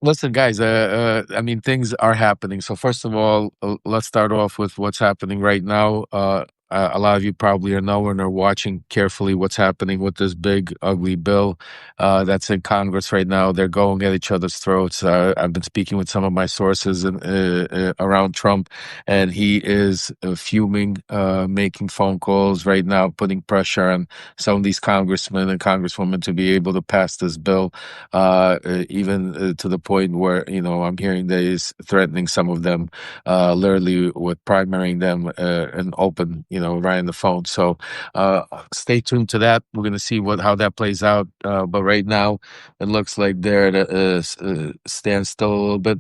Listen, guys, I mean, things are happening. So first of all, let's start off with what's happening right now. A lot of you probably are knowing or watching carefully what's happening with this big, ugly bill that's in Congress right now. They're going at each other's throats. I've been speaking with some of my sources around Trump, and he is fuming, making phone calls right now, putting pressure on some of these congressmen and congresswomen to be able to pass this bill, even to the point where, I'm hearing that he's threatening some of them, literally with primarying them and open, right in the phone. So stay tuned to that. We're going to see how that plays out. But right now, it looks like they're at a standstill a little bit,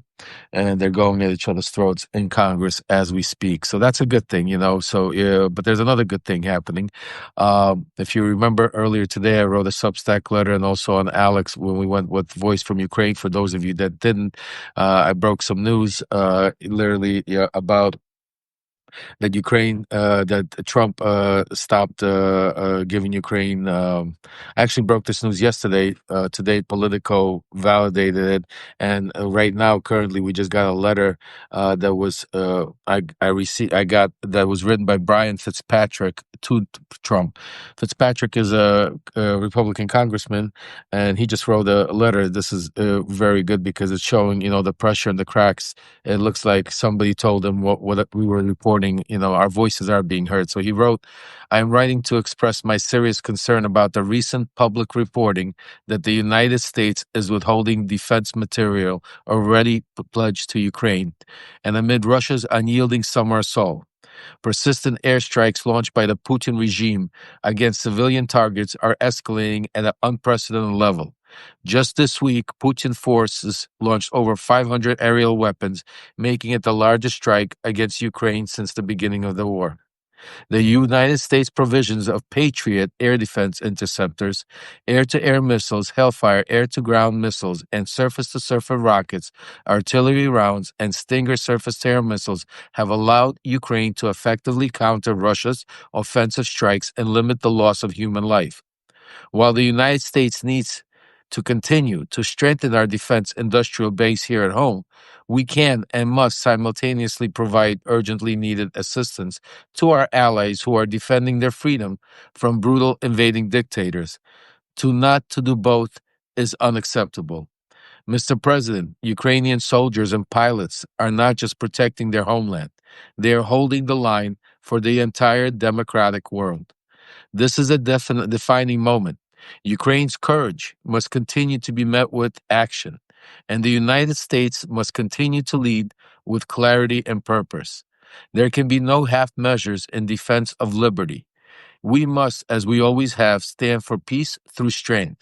and they're going at each other's throats in Congress as we speak. So that's a good thing, So, yeah, but there's another good thing happening. If you remember earlier today, I wrote a Substack letter and also on Alex when we went with Voice from Ukraine. For those of you that didn't, I broke some news, literally, yeah, about that that Trump stopped giving Ukraine. I actually broke this news yesterday. Today, Politico validated it, and right now, currently, we just got a letter that was I received. I got that was written by Brian Fitzpatrick to Trump. Fitzpatrick is a Republican congressman, and he just wrote a letter. This is very good because it's showing, the pressure and the cracks. It looks like somebody told him what we were reporting. Our voices are being heard. So he wrote, I am writing to express my serious concern about the recent public reporting that the United States is withholding defense material already pledged to Ukraine, and amid Russia's unyielding summer assault. Persistent airstrikes launched by the Putin regime against civilian targets are escalating at an unprecedented level. Just this week, Putin forces launched over 500 aerial weapons, making it the largest strike against Ukraine since the beginning of the war. The United States provisions of Patriot air defense interceptors, air-to-air missiles, Hellfire air-to-ground missiles, and surface-to-surface rockets, artillery rounds, and Stinger surface-to-air missiles have allowed Ukraine to effectively counter Russia's offensive strikes and limit the loss of human life. While the United States needs to continue to strengthen our defense industrial base here at home, we can and must simultaneously provide urgently needed assistance to our allies who are defending their freedom from brutal invading dictators. Not to do both is unacceptable. Mr. President, Ukrainian soldiers and pilots are not just protecting their homeland, they are holding the line for the entire democratic world. This is a defining moment. Ukraine's courage must continue to be met with action, and the United States must continue to lead with clarity and purpose. There can be no half measures in defense of liberty. We must, as we always have, stand for peace through strength.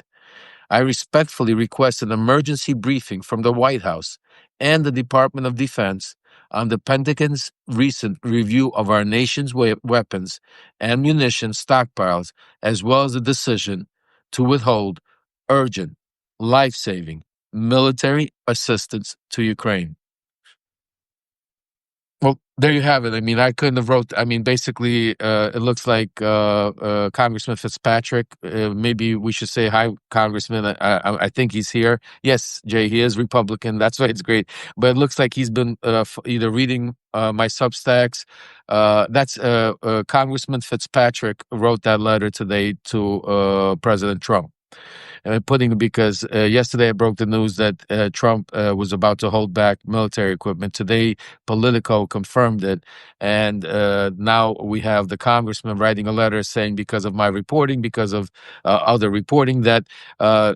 I respectfully request an emergency briefing from the White House and the Department of Defense on the Pentagon's recent review of our nation's weapons and munitions stockpiles, as well as the decision to withhold urgent, life-saving military assistance to Ukraine. Well, there you have it. I mean, I couldn't have wrote. I mean, basically, it looks like Congressman Fitzpatrick. Maybe we should say hi, Congressman. I think he's here. Yes, Jay, he is Republican. That's why it's great. But it looks like he's been either reading my Substacks. That's Congressman Fitzpatrick wrote that letter today to President Trump. Putting because yesterday I broke the news that Trump was about to hold back military equipment. Today, Politico confirmed it, and now we have the congressman writing a letter saying because of my reporting, because of other reporting that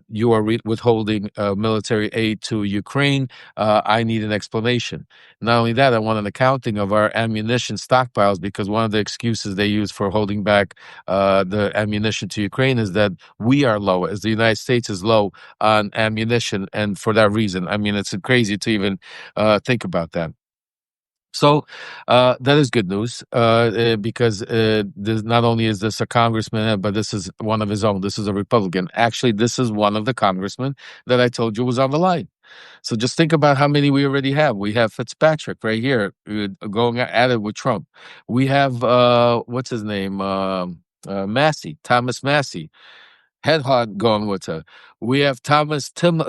you are withholding military aid to Ukraine. I need an explanation. Not only that, I want an accounting of our ammunition stockpiles because one of the excuses they use for holding back the ammunition to Ukraine is that we are low, as the United States is low on ammunition, and for that reason, I mean, it's crazy to even think about that. So that is good news because this, not only is this a congressman, but this is one of his own. This is a Republican. Actually, this is one of the congressmen that I told you was on the line. So just think about how many we already have. We have Fitzpatrick right here going at it with Trump. We have what's his name, Massey, Thomas Massey. Head hard going with her. We have Tom Tillison,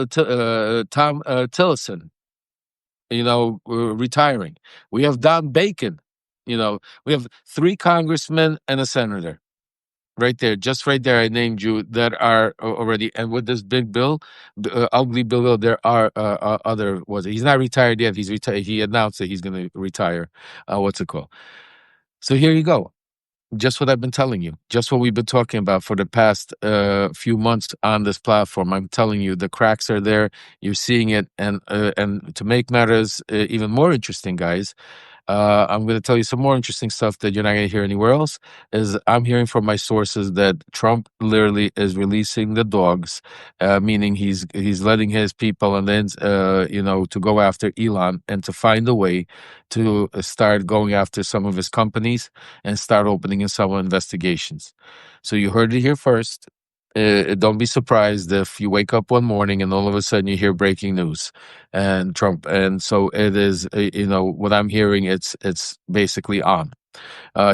retiring. We have Don Bacon. We have three congressmen and a senator. Right there, just right there, I named you that are already. And with this big bill, ugly bill, there are other. He's not retired yet. He's retired. He announced that he's going to retire. What's it called? So here you go. Just what I've been telling you. Just what we've been talking about for the past few months on this platform. I'm telling you, the cracks are there. You're seeing it, and to make matters even more interesting, guys. I'm going to tell you some more interesting stuff that you're not going to hear anywhere else. Is I'm hearing from my sources that Trump literally is releasing the dogs, meaning he's letting his people and then to go after Elon and to find a way to start going after some of his companies and start opening in some investigations. So you heard it here first. Don't be surprised if you wake up one morning and all of a sudden you hear breaking news and Trump. And so it is, what I'm hearing, it's basically on.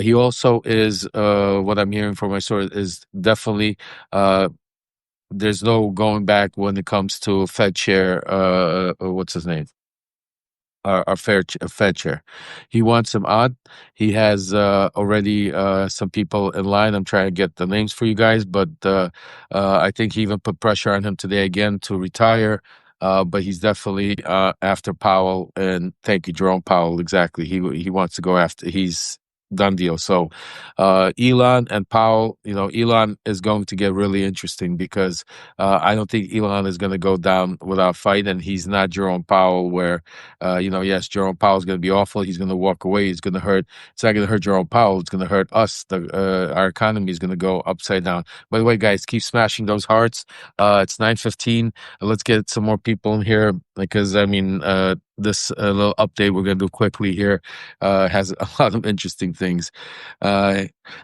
He also is, what I'm hearing from my source is definitely, there's no going back when it comes to Fed chair, what's his name? Our Fed chair. He wants him on. He has already some people in line. I'm trying to get the names for you guys, but I think he even put pressure on him today again to retire. But he's definitely after Powell, and thank you, Jerome Powell. Exactly, he wants to go after. He's done deal. So Elon and Powell, Elon is going to get really interesting because I don't think Elon is going to go down without fight, and he's not Jerome Powell, where yes, Jerome Powell is going to be awful. He's going to walk away. He's going to hurt. It's not going to hurt Jerome Powell. It's going to hurt us. Our economy is going to go upside down. By the way, guys, keep smashing those hearts. It's 9:15. Let's get some more people in here because this little update we're going to do quickly here has a lot of interesting things.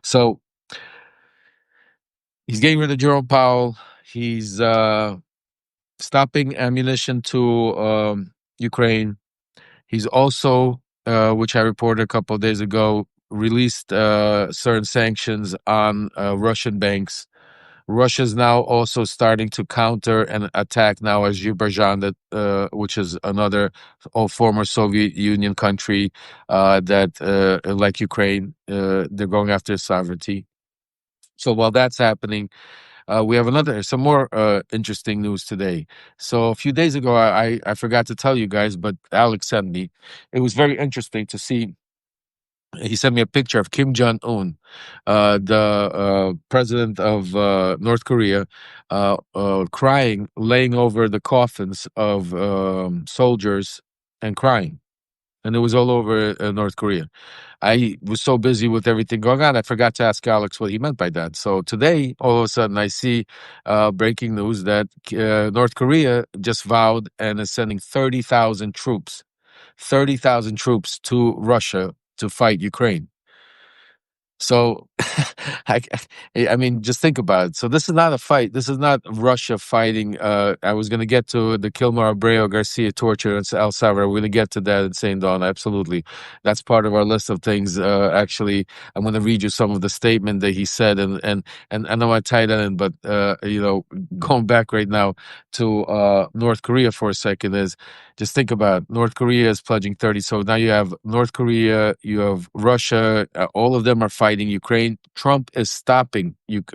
So he's getting rid of Jerome Powell. He's stopping ammunition to Ukraine. He's also, which I reported a couple of days ago, released certain sanctions on Russian banks. Russia's now also starting to counter and attack now Azerbaijan, which is another former Soviet Union country that, like Ukraine, they're going after sovereignty. So while that's happening, we have some more interesting news today. So a few days ago, I forgot to tell you guys, but Alex sent me. It was very interesting to see. He sent me a picture of Kim Jong Un, the president of North Korea, crying, laying over the coffins of soldiers and crying, and it was all over North Korea. I was so busy with everything going on, I forgot to ask Alex what he meant by that. So today, all of a sudden, I see breaking news that North Korea just vowed and is sending 30,000 troops to Russia to fight Ukraine. So, I, I mean, just think about it. So this is not a fight. This is not Russia fighting. I was going to get to the Kilmar Abreu Garcia torture in El Salvador. We're going to get to that in St. Dawn. Absolutely. That's part of our list of things. Actually, I'm going to read you some of the statement that he said. And I know I tied that in, but, going back right now to North Korea for a second is just think about it. North Korea is pledging 30. So now you have North Korea, you have Russia, all of them are fighting Ukraine. Trump is stopping aid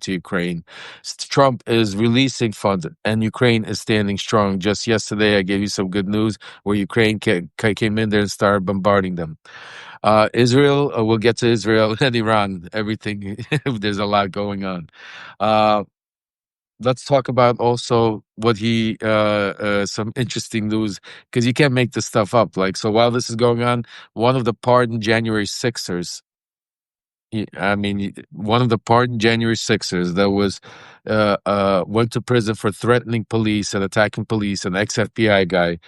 to Ukraine. Trump is releasing funds, and Ukraine is standing strong. Just yesterday, I gave you some good news where Ukraine came in there and started bombarding them. Israel, we'll get to Israel and Iran, everything. There's a lot going on. Let's talk about also what some interesting news, because you can't make this stuff up. Like, so while this is going on, one of the pardoned January 6ers, one of the pardoned January 6ers that was, went to prison for threatening police and attacking police, an ex-FBI guy,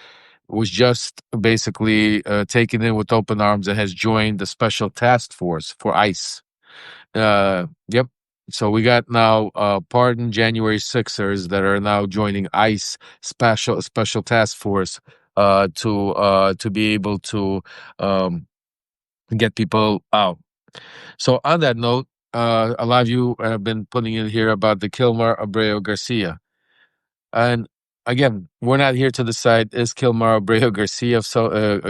was just basically taken in with open arms and has joined the special task force for ICE. Yep. So we got now pardoned January 6ers that are now joining ICE special task force to be able to get people out. So on that note, a lot of you have been putting in here about the Kilmar Abreu Garcia. And again, we're not here to decide is Kilmar Abreu Garcia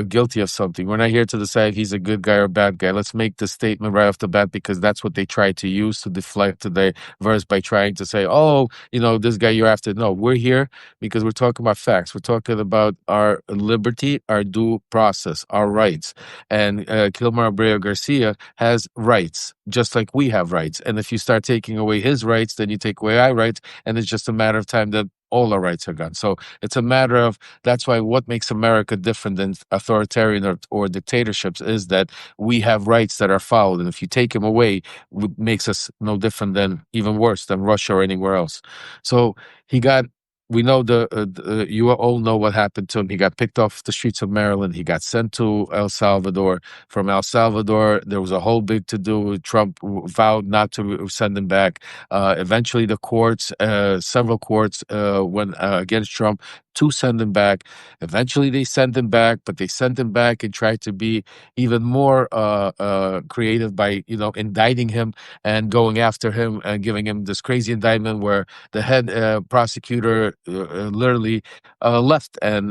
guilty of something. We're not here to decide he's a good guy or a bad guy. Let's make the statement right off the bat because that's what they try to use to deflect the verse by trying to say, oh, this guy you're after. No, we're here because we're talking about facts. We're talking about our liberty, our due process, our rights. And Kilmar Abreu Garcia has rights, just like we have rights. And if you start taking away his rights, then you take away our rights. And it's just a matter of time that all our rights are gone. So it's a matter of that's why what makes America different than authoritarian or dictatorships is that we have rights that are followed. And if you take them away, it makes us no different than even worse than Russia or anywhere else. So he got. We know you all know what happened to him. He got picked off the streets of Maryland. He got sent to El Salvador. From El Salvador, there was a whole big to do. Trump vowed not to send him back. Eventually, the courts, several courts, went against Trump to send him back. Eventually, they sent him back, but they sent him back and tried to be even more creative by indicting him and going after him and giving him this crazy indictment where the head prosecutor literally left and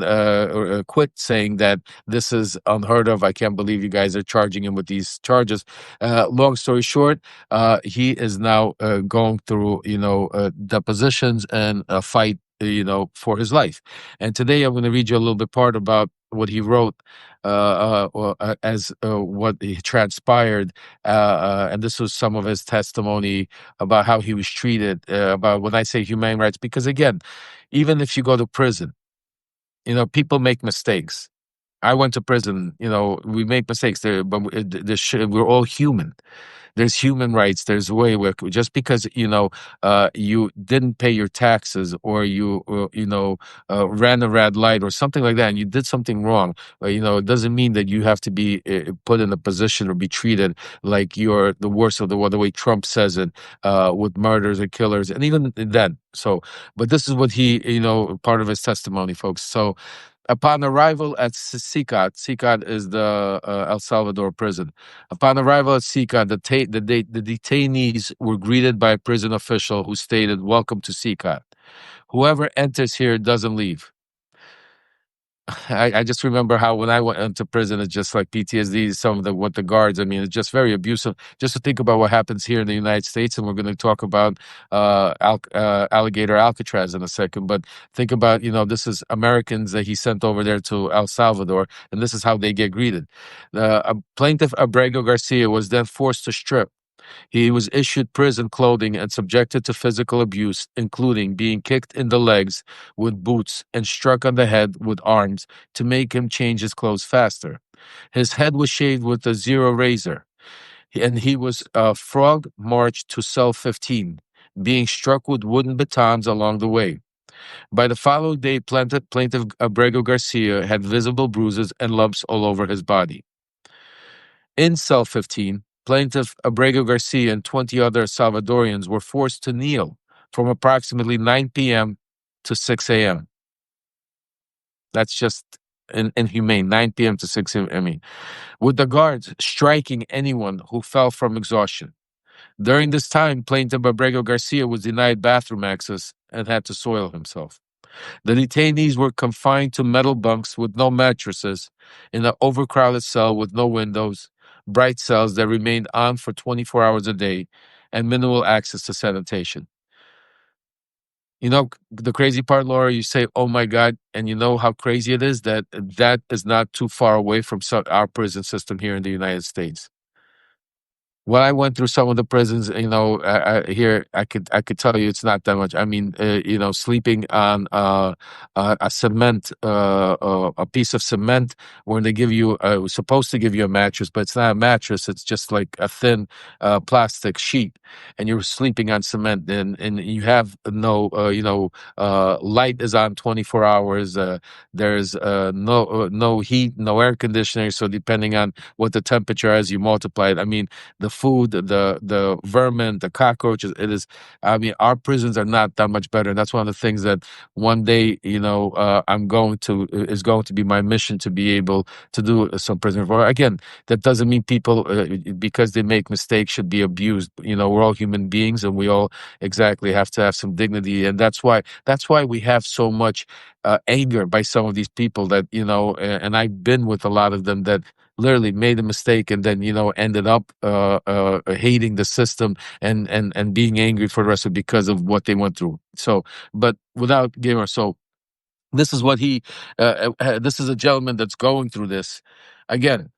quit, saying that this is unheard of. I can't believe you guys are charging him with these charges. Long story short, he is now going through depositions and a fight for his life. And today I'm going to read you a little bit part about what he wrote as what he transpired, and this was some of his testimony about how he was treated, about when I say human rights, because again, even if you go to prison, people make mistakes. I went to prison, we make mistakes there, but we're all human. There's human rights. There's a way where just because you didn't pay your taxes or you ran a red light or something like that, and you did something wrong, it doesn't mean that you have to be put in a position or be treated like you're the worst of the world. The way Trump says it, with murders and killers, and even then. So, but this is what he, part of his testimony, folks. So. Upon arrival at SICAT is the El Salvador prison. Upon arrival at SICAT, the detainees were greeted by a prison official who stated, "Welcome to SICAT. Whoever enters here doesn't leave." I just remember how when I went into prison, it's just like PTSD. Some of what the guards. I mean, it's just very abusive. Just to think about what happens here in the United States, and we're going to talk about alligator Alcatraz in a second. But think about this is Americans that he sent over there to El Salvador, and this is how they get greeted. Plaintiff Abrego Garcia was then forced to strip. He was issued prison clothing and subjected to physical abuse, including being kicked in the legs with boots and struck on the head with arms to make him change his clothes faster. His head was shaved with a zero razor, and he was frog marched to cell 15, being struck with wooden batons along the way. By the following day, plaintiff Abrego Garcia had visible bruises and lumps all over his body. In cell 15, plaintiff Abrego Garcia and 20 other Salvadorians were forced to kneel from approximately 9 p.m. to 6 a.m. That's just inhumane, 9 p.m. to 6 a.m. I mean, with the guards striking anyone who fell from exhaustion. During this time, plaintiff Abrego Garcia was denied bathroom access and had to soil himself. The detainees were confined to metal bunks with no mattresses in an overcrowded cell with no windows, bright cells that remained on for 24 hours a day, and minimal access to sanitation. The crazy part, Laura, you say, oh my God, and you know how crazy it is that that is not too far away from our prison system here in the United States. When I went through some of the prisons, here I could tell you it's not that much. I mean, sleeping on a cement, a piece of cement, when they give you, supposed to give you a mattress, but it's not a mattress. It's just like a thin plastic sheet, and you're sleeping on cement, and you have no, light is on 24 hours. There's no heat, no air conditioning. So depending on what the temperature is, you multiply it. I mean, the food, the vermin, the cockroaches. It is. I mean, our prisons are not that much better. And that's one of the things that one day, I'm going to is going to be my mission to be able to do some prison reform. Again, that doesn't mean people because they make mistakes should be abused. We're all human beings, and we all exactly have to have some dignity, and that's why we have so much anger by some of these people that and I've been with a lot of them that literally made a mistake and then ended up hating the system and being angry for the rest of because of what they went through. So, but without gamer, so this is what this is a gentleman that's going through this. Again,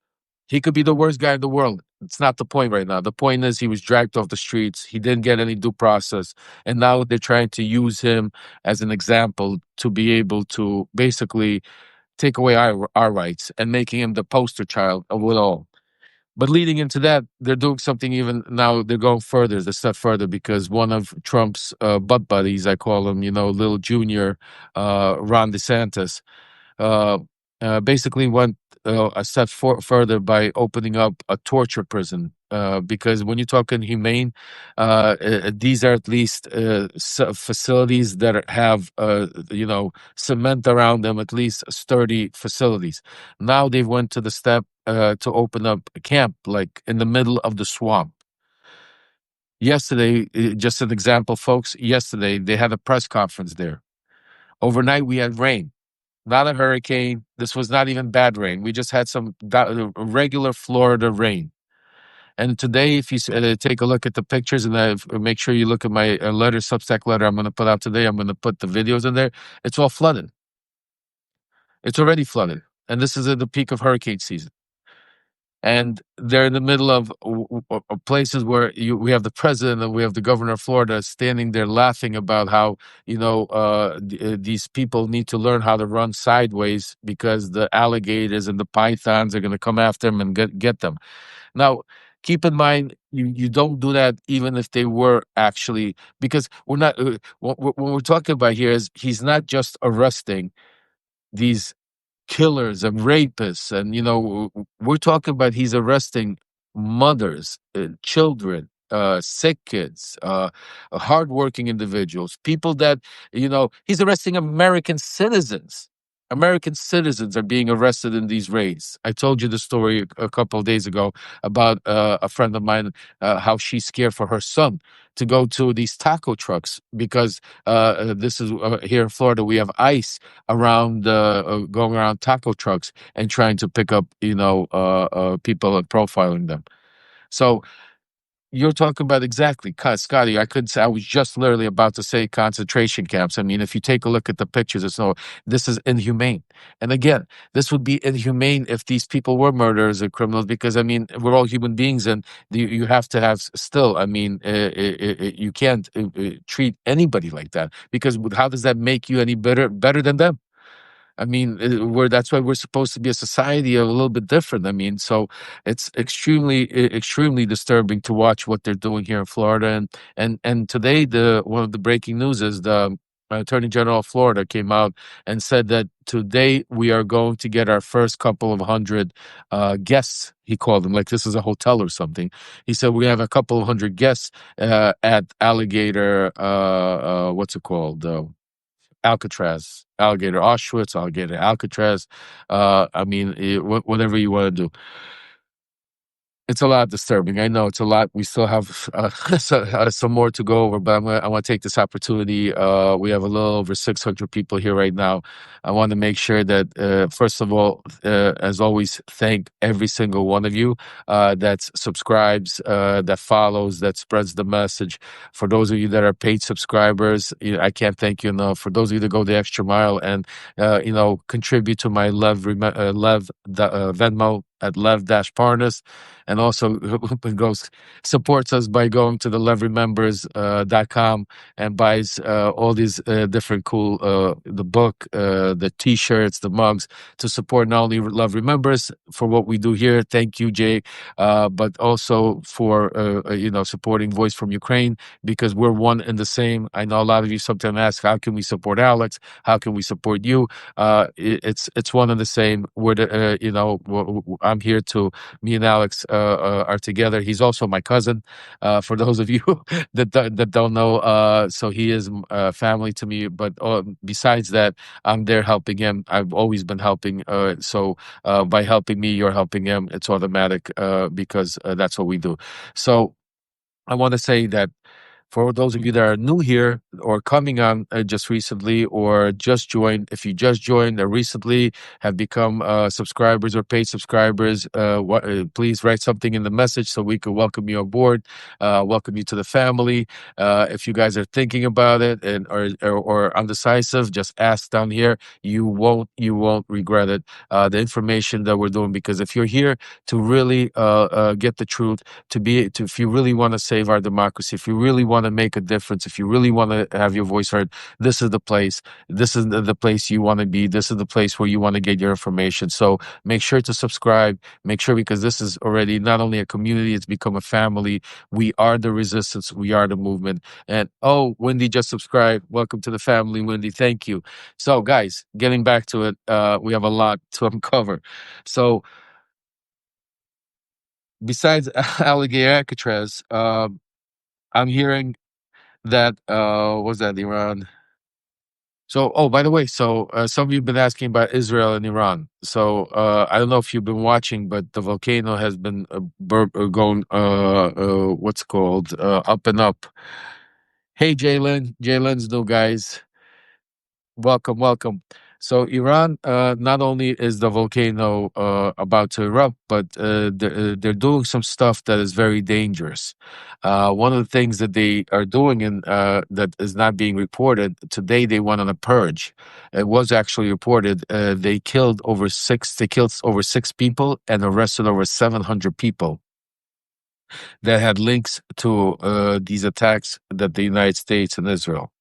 he could be the worst guy in the world. It's not the point right now. The point is he was dragged off the streets. He didn't get any due process. And now they're trying to use him as an example to be able to basically take away our rights and making him the poster child of it all. But leading into that, they're doing something even now. They're going further, a step further, because one of Trump's butt buddies, I call him, little junior, Ron DeSantis, uh, basically went a step further by opening up a torture prison. Because when you talk inhumane, these are at least facilities that have, cement around them, at least sturdy facilities. Now they've went to the step to open up a camp like in the middle of the swamp. Yesterday, just an example, folks, yesterday they had a press conference there. Overnight, we had rain. Not a hurricane. This was not even bad rain. We just had some regular Florida rain. And today, if you take a look at the pictures and make sure you look at my Substack letter I'm going to put out today, I'm going to put the videos in there. It's all flooded. It's already flooded. And this is at the peak of hurricane season. And they're in the middle of places where we have the president and we have the governor of Florida standing there laughing about how these people need to learn how to run sideways because the alligators and the pythons are going to come after them and get them. Now, keep in mind, you don't do that even if they were actually, because we're not what we're talking about here is he's not just arresting these killers and rapists, and we're talking about he's arresting mothers, children, sick kids, hardworking individuals, people that he's arresting American citizens. American citizens are being arrested in these raids. I told you the story a couple of days ago about a friend of mine, how she's scared for her son to go to these taco trucks because this is here in Florida. We have ICE around going around taco trucks and trying to pick up people and profiling them. So you're talking about exactly, Scotty. I could say I was just literally about to say concentration camps. I mean, if you take a look at the pictures, this is inhumane. And again, this would be inhumane if these people were murderers or criminals, because I mean, we're all human beings, and you have to have still. I mean, you can't treat anybody like that, because how does that make you any better than them? I mean, that's why we're supposed to be a society a little bit different. I mean, so it's extremely disturbing to watch what they're doing here in Florida. And today, one of the breaking news is the Attorney General of Florida came out and said that today we are going to get our first couple of hundred guests. He called them like this is a hotel or something. He said we have a couple of hundred guests at Alligator. What's it called? Alcatraz, alligator Auschwitz, alligator Alcatraz. I mean, whatever you want to do. It's a lot disturbing. I know it's a lot. We still have some more to go over, but I want to take this opportunity. We have a little over 600 people here right now. I want to make sure that, first of all, as always, thank every single one of you that subscribes, that follows, that spreads the message. For those of you that are paid subscribers, I can't thank you enough. For those of you that go the extra mile and contribute to my Venmo at Lev-Parnas, and also supports us by going to the Levremembers.com and buys all these different cool the book, the t-shirts, the mugs, to support not only Love Remembers for what we do here. Thank you, Jay, but also for supporting Voice from Ukraine, because we're one and the same. I know a lot of you sometimes ask, how can we support Alex? How can we support you? It's one and the same. We're I'm here to. Me and Alex are together. He's also my cousin. For those of you that don't know, so he is family to me. But besides that, I'm there helping him. I've always been helping. So by helping me, you're helping him. It's automatic because that's what we do. So I want to say that for those of you that are new here or coming on just recently or just joined, if you just joined or recently have become subscribers or paid subscribers, please write something in the message so we can welcome you aboard, welcome you to the family. If you guys are thinking about it and or undecisive, just ask down here. You won't regret it. The information that we're doing, because if you're here to really get the truth, if you really want to save our democracy, if you really want to make a difference, if you really want to have your voice heard, this is the place. This is the place you want to be. This is the place where you want to get your information. So make sure to subscribe. Make sure, because this is already not only a community, it's become a family. We are the resistance. We are the movement. And oh, Wendy just subscribed. Welcome to the family, Wendy. Thank you. So guys, getting back to it, we have a lot to uncover. So besides Alligator Alcatraz, I'm hearing that was that Iran. So, oh, by the way, so some of you've been asking about Israel and Iran. So I don't know if you've been watching, but the volcano has been going, what's it called, up and up. Hey, Jalen, Jalen's new guys. Welcome, welcome. So Iran, not only is the volcano about to erupt, but they're doing some stuff that is very dangerous. One of the things that they are doing, and that is not being reported today, they went on a purge. It was actually reported. They killed over six. They killed over 6 people and arrested over 700 people that had links to these attacks that the United States and Israel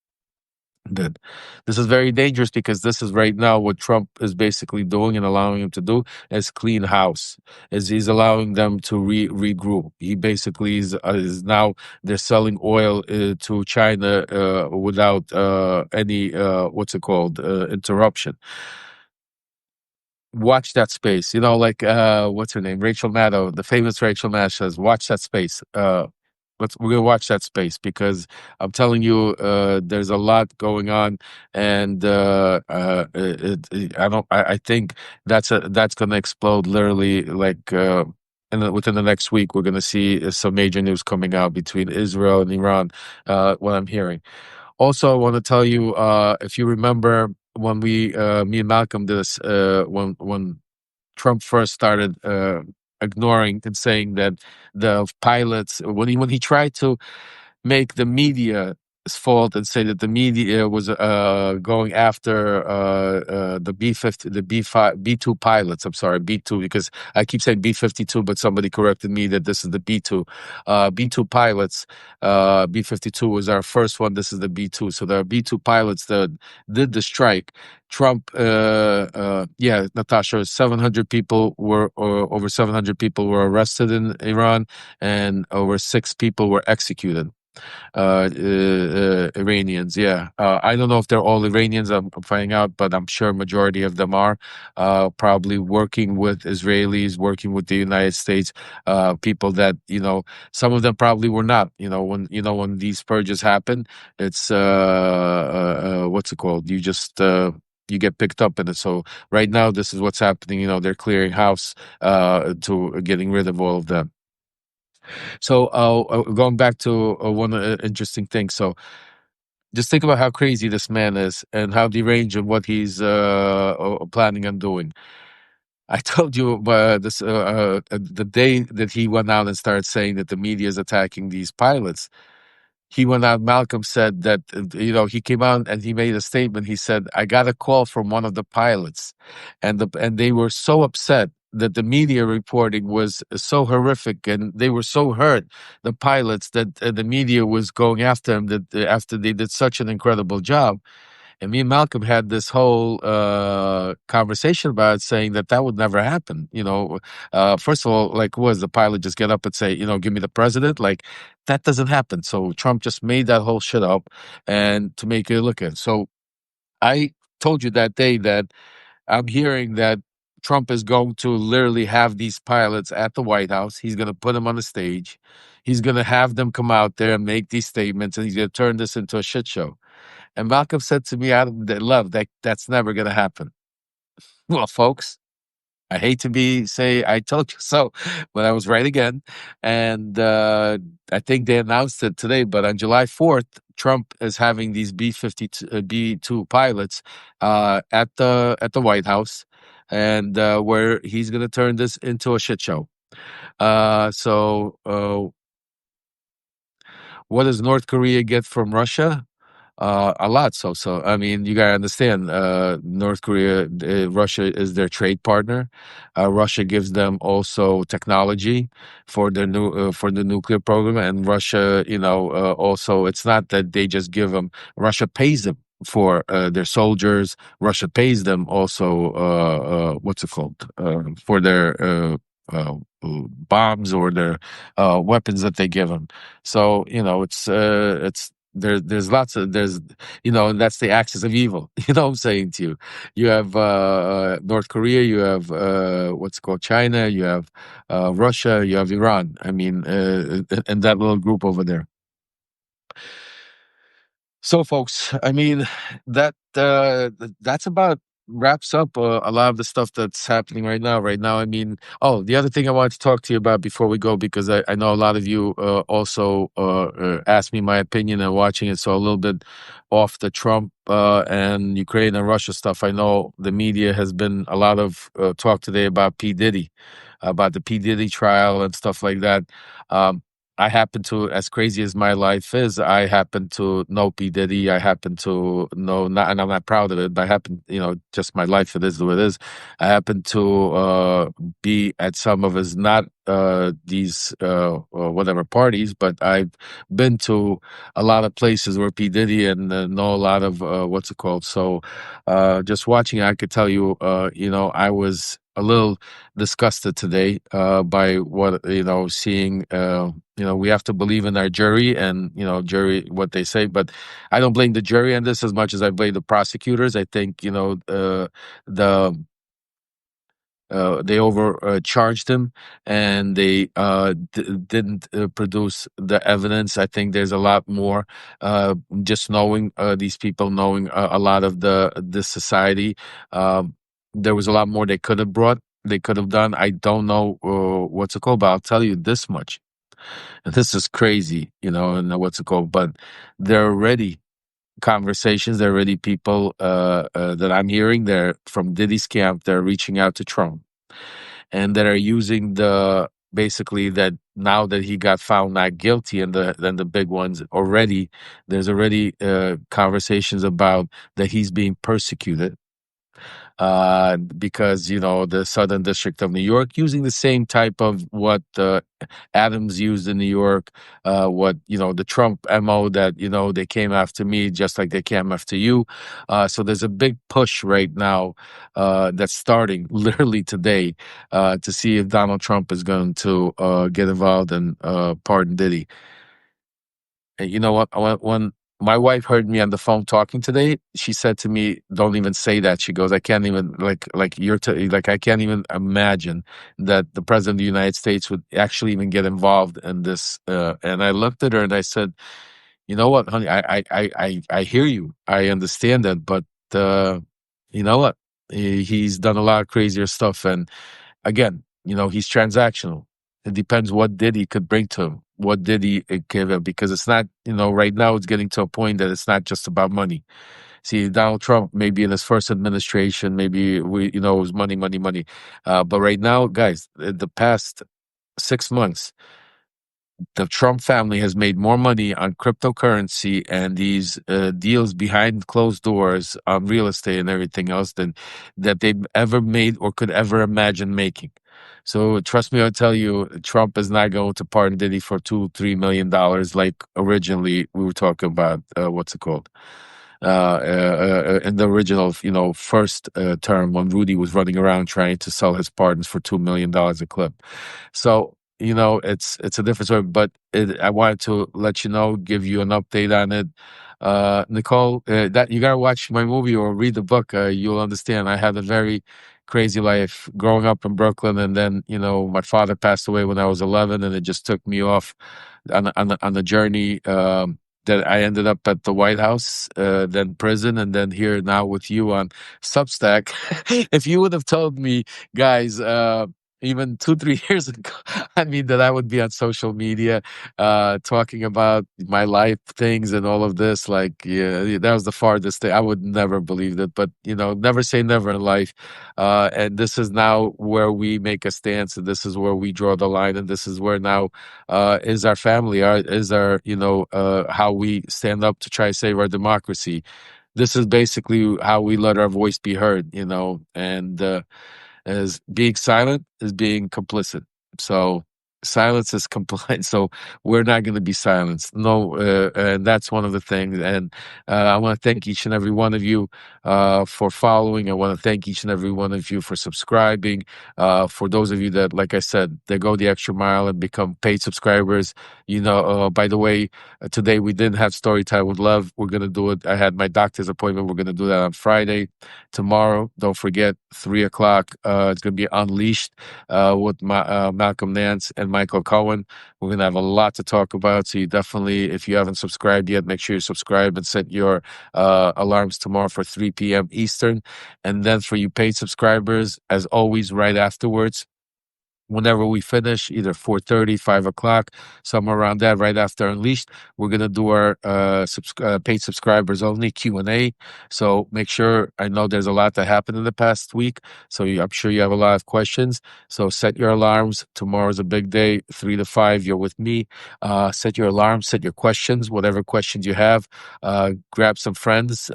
did. This is very dangerous because this is right now what Trump is basically doing and allowing him to do is clean house. Is he's allowing them to regroup. He basically is now they're selling oil to China without any what's it called interruption. Watch that space. You know, like what's her name? Rachel Maddow, the famous Rachel Maddow says, watch that space. We're gonna watch that space because I'm telling you, there's a lot going on, and I think that's gonna explode literally like. Within the next week, we're going to see some major news coming out between Israel and Iran. What I'm hearing. Also, I want to tell you, if you remember when me and Malcolm did this, when Trump first started ignoring and saying that the pilots, when he tried to make the media's fault and say that the media was going after the B-50, the B-5, B-2 pilots. I'm sorry, B-2, because I keep saying B-52, but somebody corrected me that this is the B-2. B-2 pilots, B-52 was our first one. This is the B-2. So there are B-2 pilots that did the strike. Trump, yeah, Natasha, 700 people were, or over 700 people were arrested in Iran, and over 6 people were executed. Iranians. Yeah, I don't know if they're all Iranians. I'm finding out, but I'm sure majority of them are probably working with Israelis, working with the United States. People that some of them probably were not. When these purges happen, it's what's it called? You get picked up in it. So right now, this is what's happening. They're clearing house to getting rid of all of them. So going back to one interesting thing. So just think about how crazy this man is and how deranged and what he's planning on doing. I told you the day that he went out and started saying that the media is attacking these pilots. He went out. Malcolm said that he came out and he made a statement. He said, "I got a call from one of the pilots, and they were so upset that the media reporting was so horrific, and they were so hurt, the pilots, that the media was going after them, that after they did such an incredible job." And me and Malcolm had this whole conversation about it, saying that would never happen. First of all, like, was the pilot just get up and say, give me the president? Like, that doesn't happen. So Trump just made that whole shit up, and to make it look good. So I told you that day that I'm hearing that Trump is going to literally have these pilots at the White House. He's going to put them on the stage. He's going to have them come out there and make these statements, and he's going to turn this into a shit show. And Malcolm said to me, "Adam, love that's never going to happen." Well, folks, I hate to be say I told you so, but I was right again. And I think they announced it today. But on July 4th, Trump is having these B-52 pilots at the White House, and where he's going to turn this into a shit show. What does North Korea get from Russia? A lot. So I mean, you gotta understand. North Korea, Russia is their trade partner. Russia gives them also technology for their new for the nuclear program, and Russia, also it's not that they just give them. Russia pays them for their soldiers. Russia pays them also. What's it called? For their bombs or their weapons that they give them. So it's there's lots of there's and that's the axis of evil. You know what I'm saying to you. You have North Korea, you have what's called China, you have Russia, you have Iran. I mean, and that little group over there. So, folks, I mean, that's about wraps up a lot of the stuff that's happening right now. Right now, I mean, oh, the other thing I wanted to talk to you about before we go, because I know a lot of you also asked me my opinion and watching it, so a little bit off the Trump and Ukraine and Russia stuff. I know the media has been a lot of talk today about P. Diddy, about the P. Diddy trial and stuff like that. Um, I happen to, as crazy as my life is, I happen to know P. Diddy. I happen to know, not, and I'm not proud of it, but I happen, just my life, it is what it is. I happen to be at some of his, not these, whatever parties, but I've been to a lot of places where P. Diddy and know a lot of, what's it called? So just watching, I could tell you, I was a little disgusted today by what seeing we have to believe in our jury and jury what they say, but I don't blame the jury on this as much as I blame the prosecutors. I think the they overcharged him, and they didn't produce the evidence. I think there's a lot more. Just knowing these people, knowing a lot of the society, there was a lot more they could have brought. They could have done. I don't know what's it called, but I'll tell you this much. And this is crazy, and what's it called? But there are already conversations. There are already people that I'm hearing. They're from Diddy's camp. They're reaching out to Trump, and that are using the basically that now that he got found not guilty, and the big ones already. There's already conversations about that he's being persecuted because the Southern District of New York using the same type of what Adams used in New York, what the Trump MO that they came after me just like they came after you. So there's a big push right now that's starting literally today to see if Donald Trump is going to get involved and pardon Diddy. And you know what? When my wife heard me on the phone talking today, she said to me, "Don't even say that." She goes, "I can't even like I can't even imagine that the president of the United States would actually even get involved in this." And I looked at her and I said, "You know what, honey? I hear you. I understand that, but you know what? He's done a lot of crazier stuff, and again, he's transactional. It depends what Diddy could bring to him. What Diddy give him, because it's not, right now it's getting to a point that it's not just about money. See, Donald Trump, maybe in his first administration, maybe it was money, money, money. But right now, guys, the past 6 months, the Trump family has made more money on cryptocurrency and these deals behind closed doors on real estate and everything else than that they've ever made or could ever imagine making. So trust me, I'll tell you, Trump is not going to pardon Diddy for $2-3 million like originally we were talking about. What's it called? In the original, first term when Rudy was running around trying to sell his pardons for $2 million a clip. So it's a different story. But I wanted to let you know, give you an update on it. Nicole, that you gotta watch my movie or read the book. You'll understand. I had a very crazy life growing up in Brooklyn, and then my father passed away when I was 11, and it just took me off on the journey. That I ended up at the White House, then prison, and then here now with you on Substack. If you would have told me, guys, even 2, 3 years ago, I mean, that I would be on social media, talking about my life things and all of this, like, yeah, that was the farthest thing. I would never believe it, but never say never in life. And this is now where we make a stance, and this is where we draw the line, and this is where now is our family, is our, how we stand up to try to save our democracy. This is basically how we let our voice be heard, and as being silent is being complicit. So silence is compliant. So we're not going to be silenced. No, and that's one of the things. And I want to thank each and every one of you for following. I want to thank each and every one of you for subscribing. For those of you that, like I said, they go the extra mile and become paid subscribers. By the way, today we didn't have story time with Lev. We're going to do it. I had my doctor's appointment. We're going to do that on Friday. Tomorrow, don't forget, 3 o'clock. It's going to be Unleashed with Malcolm Nance and Michael Cohen. We're going to have a lot to talk about. So you definitely, if you haven't subscribed yet, make sure you subscribe and set your alarms tomorrow for 3 p.m. Eastern. And then for you paid subscribers, as always, right afterwards, whenever we finish, either 4:30, 5 o'clock, somewhere around that, right after Unleashed, we're gonna do our paid subscribers only Q&A. So make sure, I know there's a lot that happened in the past week, so I'm sure you have a lot of questions. So set your alarms. Tomorrow's a big day, 3 to 5. You're with me. Set your alarms, set your questions, whatever questions you have. Grab some friends.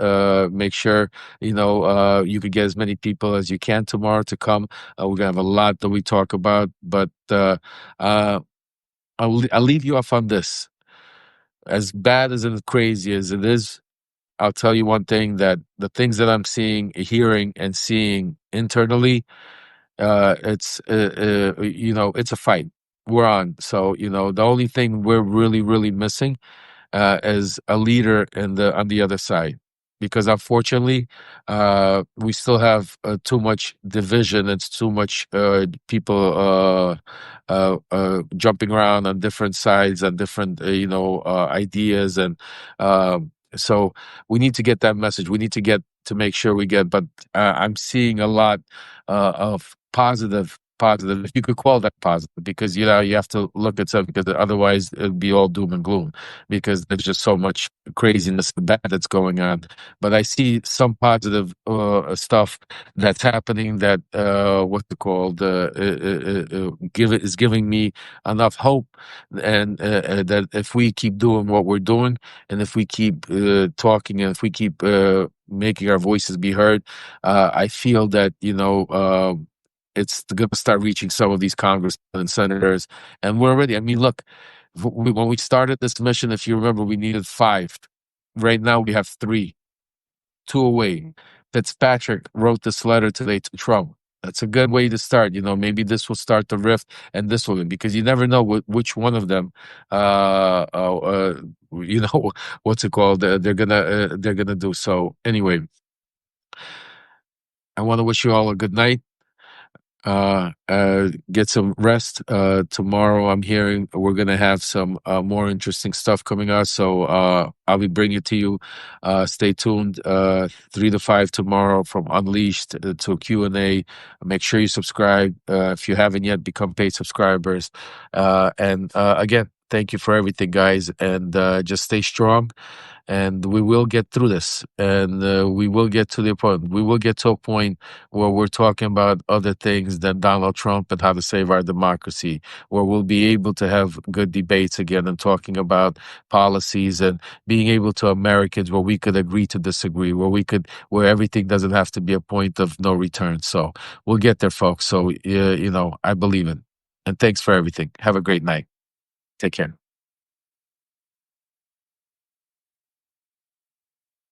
Make sure you could get as many people as you can tomorrow to come. We're gonna have a lot that we talk about, but I'll leave you off on this. As bad as and crazy as it is, I'll tell you one thing: that the things that I'm seeing, hearing, and seeing internally, it's a fight we're on. So the only thing we're really, really missing as a leader on the other side, because unfortunately we still have too much division. It's too much people jumping around on different sides and different ideas, and so we need to get that message. We need to get to make sure we get, but I'm seeing a lot of positive, if you could call that positive, because you have to look at something, because otherwise it'd be all doom and gloom, because there's just so much craziness and bad that's going on. But I see some positive stuff that's happening, that what's it called, is giving me enough hope, and that if we keep doing what we're doing, and if we keep talking, and if we keep making our voices be heard, I feel that it's going to start reaching some of these congressmen and senators. And we're already, I mean, look, when we started this mission, if you remember, we needed 5. Right now we have 3, 2 away. Fitzpatrick wrote this letter today to Trump. That's a good way to start. Maybe this will start the rift, and this will, because you never know which one of them, what's it called? They're gonna do. So anyway, I want to wish you all a good night. Get some rest. Tomorrow I'm hearing we're gonna have some more interesting stuff coming out, so I'll be bringing it to you. Stay tuned. 3 to 5 tomorrow, from Unleashed to Q&A. Make sure you subscribe if you haven't yet. Become paid subscribers. And again, thank you for everything, guys, and just stay strong. And we will get through this, and we will get to the point. We will get to a point where we're talking about other things than Donald Trump and how to save our democracy, where we'll be able to have good debates again, and talking about policies, and being able to Americans, where we could agree to disagree, where everything doesn't have to be a point of no return. So we'll get there, folks. So I believe in. And thanks for everything. Have a great night. Take care.